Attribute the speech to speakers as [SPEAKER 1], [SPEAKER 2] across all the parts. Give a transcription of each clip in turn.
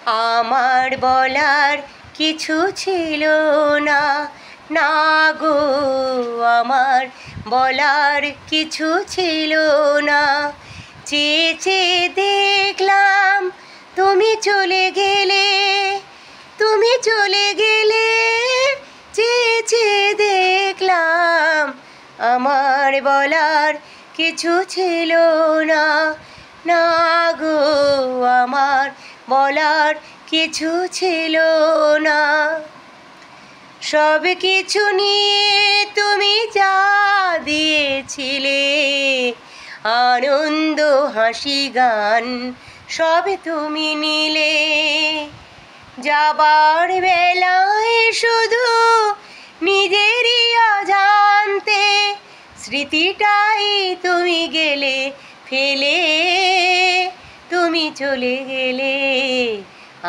[SPEAKER 1] আমার বলার কিছু ছিল না, না গো আমার বলার কিছু ছিল না। চেয়ে চেয়ে দেখলাম তুমি চলে গেলে, তুমি চলে গেলে। চেয়ে চেয়ে দেখলাম আমার বলার কিছু ছিল না, না গো আমার বলার কিছু ছিল না। সব কিছু নিয়ে তুমি যা দিয়েছিলে, আনন্দ হাসি গান সব তুমি নিলে। যাবার বেলায় শুধু নিজেরই অজান্তে স্মৃতিটাই তুমি গেলে ফেলে, তুমি চলে গেলে।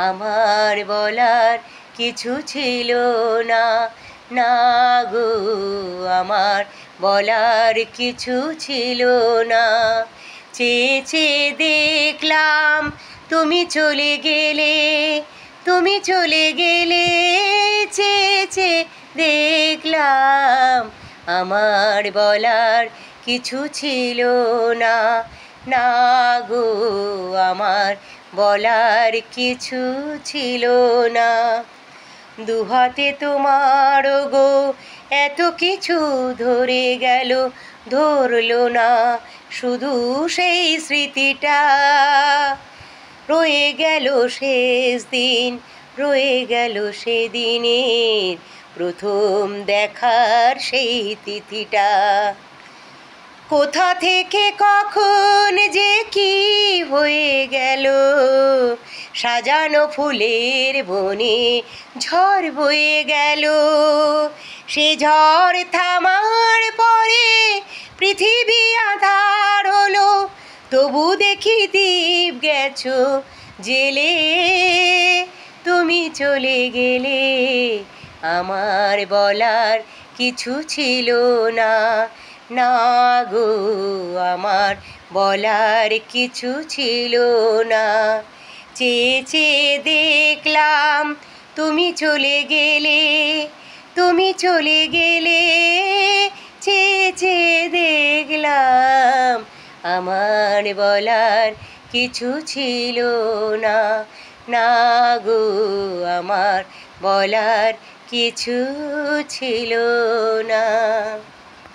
[SPEAKER 1] আমার বলার কিছু ছিল না, না গো আমার বলার কিছু ছিল না। চেয়ে চেয়ে দেখলাম তুমি চলে গেলে, তুমি চলে গেলে। চেয়ে চেয়ে দেখলাম আমার বলার কিছু ছিল না, না গো আমার বলার কিছু ছিল না। দুহাতে তোমার গো এত কিছু ধরে গেল, ধরলো না শুধু সেই স্মৃতিটা। রয়ে গেল শেষ দিন, রয়ে গেল সেদিনের প্রথম দেখার সেই তিথিটা। কোথা থেকে কখন যে কি হয়ে গেল, সাজানো ফুলের বনে ঝড় বয়ে গেল। সে ঝড় থামার পরে পৃথিবী আঁধার হলো, তবু দেখি দ্বীপ গেছো জেলে। তুমি চলে গেলে আমার বলার কিছু ছিল না, না গো আমার বলার কিছু ছিল না। চেয়ে চেয়ে দেখলাম তুমি চলে গেলে, তুমি চলে গেলে। চেয়ে চেয়ে দেখলাম আমার বলার কিছু ছিল না, না গো আমার বলার কিছু ছিল না।